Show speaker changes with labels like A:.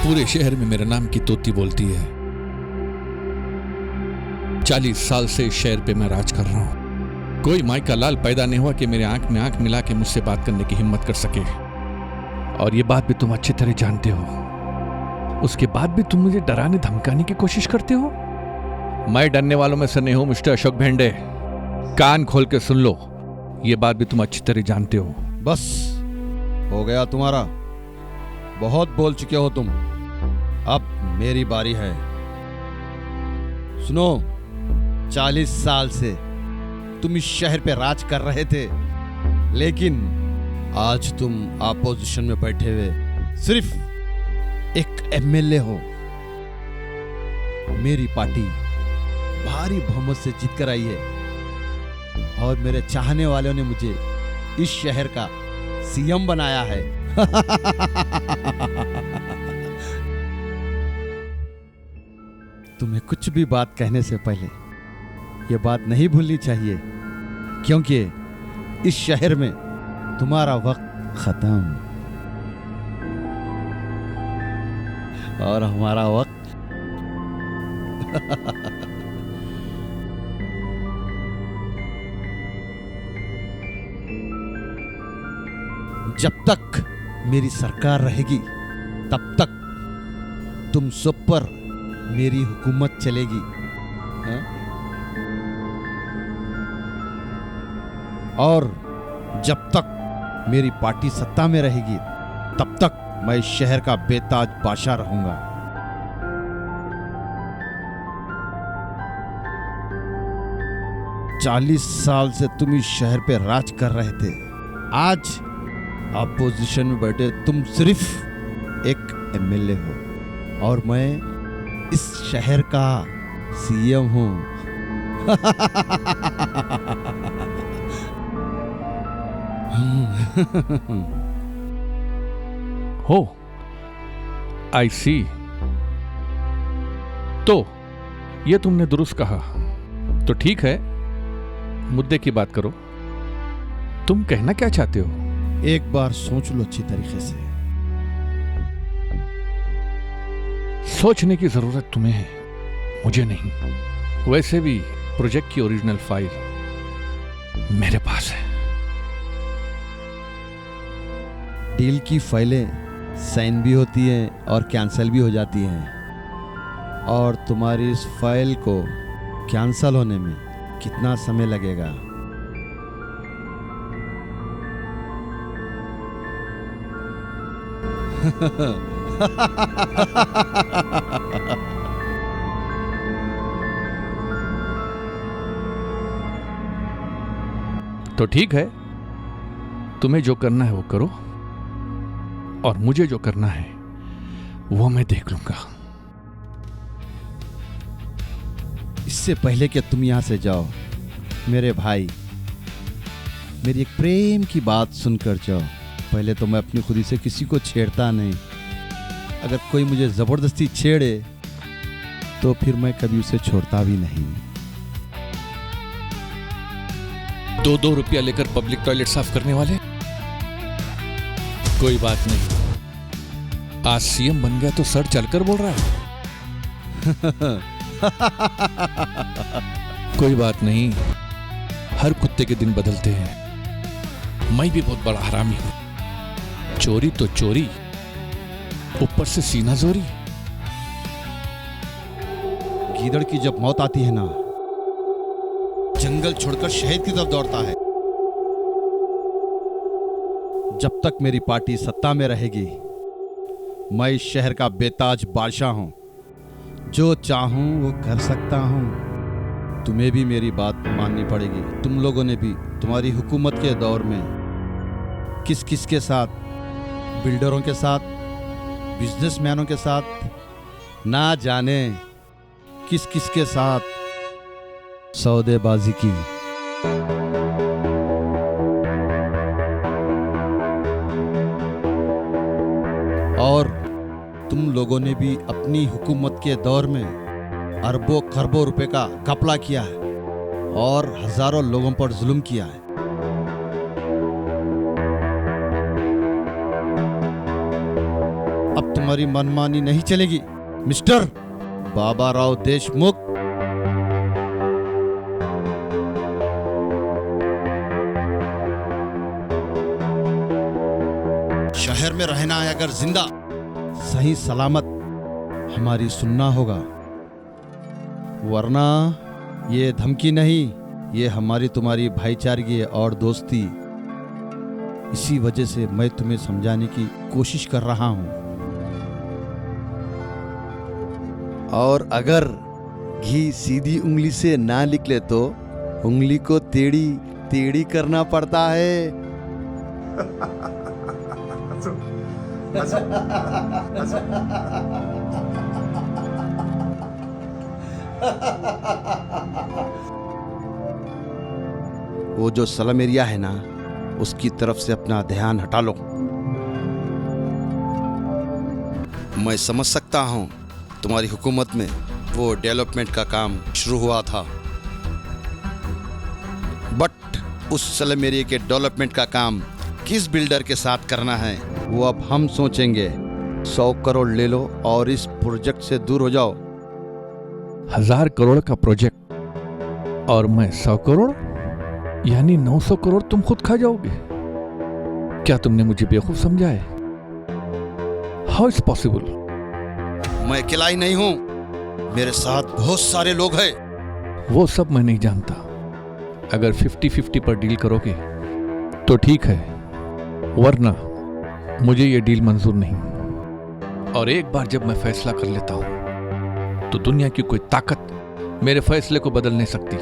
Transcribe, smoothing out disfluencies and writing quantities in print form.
A: पूरे शहर में मेरे नाम की तोती बोलती है। 40 साल से इस शहर पे मैं राज कर रहा हूं। कोई माई का लाल पैदा नहीं हुआ कि मेरे आंख में आंख मिला के मुझसे बात करने की हिम्मत कर सके। और ये बात भी तुम अच्छी तरह जानते हो। उसके बाद भी तुम मुझे डराने धमकाने की कोशिश करते हो। मैं डरने वालों में से नहीं हूं मिस्टर अशोक भेंडे। कान खोल के सुन लो, ये बात भी तुम अच्छी तरह जानते हो।
B: बस हो गया तुम्हारा, बहुत बोल चुके हो तुम। अब मेरी बारी है। सुनो, 40 साल से तुम इस शहर पे राज कर रहे थे, लेकिन आज तुम अपोजिशन में बैठे हुए सिर्फ एक एमएलए हो। मेरी पार्टी भारी बहुमत से जीत कर आई है और मेरे चाहने वालों ने मुझे इस शहर का सीएम बनाया है। तुम्हें कुछ भी बात कहने से पहले यह बात नहीं भूलनी चाहिए, क्योंकि इस शहर में तुम्हारा वक्त खत्म और हमारा वक्त जब तक मेरी सरकार रहेगी तब तक तुम सब पर मेरी हुकूमत चलेगी। हा? और जब तक मेरी पार्टी सत्ता में रहेगी तब तक मैं इस शहर का बेताज बादशाह रहूंगा। चालीस साल से तुम इस शहर पे राज कर रहे थे। आज अपोजिशन में बैठे तुम सिर्फ एक एमएलए हो और मैं इस शहर का सीएम हूं।
A: हो, आई सी। तो ये तुमने दुरुस्त कहा। तो ठीक है, मुद्दे की बात करो। तुम कहना क्या चाहते हो?
B: एक बार सोच लो अच्छी तरीके से।
A: सोचने की जरूरत तुम्हें है, मुझे नहीं। वैसे भी प्रोजेक्ट की ओरिजिनल फाइल मेरे पास है।
B: डील की फाइलें साइन भी होती हैं और कैंसिल भी हो जाती हैं, और तुम्हारी इस फाइल को कैंसिल होने में कितना समय लगेगा?
A: तो ठीक है, तुम्हें जो करना है वो करो, और मुझे जो करना है वो मैं देख लूंगा।
B: इससे पहले कि तुम यहां से जाओ मेरे भाई, मेरी एक प्रेम की बात सुनकर जाओ। पहले तो मैं अपनी खुदी से किसी को छेड़ता नहीं। अगर कोई मुझे जबरदस्ती छेड़े तो फिर मैं कभी उसे छोड़ता भी नहीं।
A: 2-2 रुपया लेकर पब्लिक टॉयलेट साफ करने वाले? कोई बात नहीं, आज सीएम बन गया तो सर चलकर बोल रहा है। कोई बात नहीं, हर कुत्ते के दिन बदलते हैं। मैं भी बहुत बड़ा हरामी हूं। चोरी तो चोरी, ऊपर से सीना जोरी।
B: गीदड़ की जब मौत आती है ना, जंगल छोड़कर शहद की तरफ दौड़ता है। जब तक मेरी पार्टी सत्ता में रहेगी, मैं इस शहर का बेताज बादशाह हूं। जो चाहूं वो कर सकता हूं। तुम्हें भी मेरी बात माननी पड़ेगी। तुम लोगों ने भी तुम्हारी हुकूमत के दौर में किस किस के साथ, बिल्डरों के साथ, बिजनेसमैनों के साथ, ना जाने किस किस के साथ सौदेबाजी की। और तुम लोगों ने भी अपनी हुकूमत के दौर में अरबों खरबों रुपए का घपला किया है और हजारों लोगों पर जुल्म किया है। अब तुम्हारी मनमानी नहीं चलेगी मिस्टर बाबा राव देशमुख। शहर में रहना है अगर जिंदा सही सलामत हमारी सुनना होगा, वरना ये धमकी नहीं, ये हमारी तुम्हारी भाईचारगी और दोस्ती। इसी वजह से मैं तुम्हें समझाने की कोशिश कर रहा हूं। और अगर घी सीधी उंगली से ना निकले तो उंगली को टेढ़ी टेढ़ी करना पड़ता है। वो जो स्लम एरिया है ना, उसकी तरफ से अपना ध्यान हटा लो। मैं समझ सकता हूं तुम्हारी हुकूमत में वो डेवलपमेंट का काम शुरू हुआ था, बट उस स्लम एरिया के डेवलपमेंट का काम किस बिल्डर के साथ करना है वो अब हम सोचेंगे। 100 करोड़ ले लो और इस प्रोजेक्ट से दूर हो जाओ।
A: 1000 करोड़ का प्रोजेक्ट और मैं 100 करोड़ यानी 900 करोड़ तुम खुद खा जाओगे? क्या तुमने मुझे बेवकूफ समझा है? How is possible?
B: मैं अकेला ही नहीं हूं, मेरे साथ बहुत सारे लोग हैं।
A: वो सब मैं नहीं जानता। अगर 50-50 पर डील करोगे तो ठीक है, वरना मुझे ये डील मंजूर नहीं। और एक बार जब मैं फैसला कर लेता हूं तो दुनिया की कोई ताकत मेरे फैसले को बदल नहीं सकती।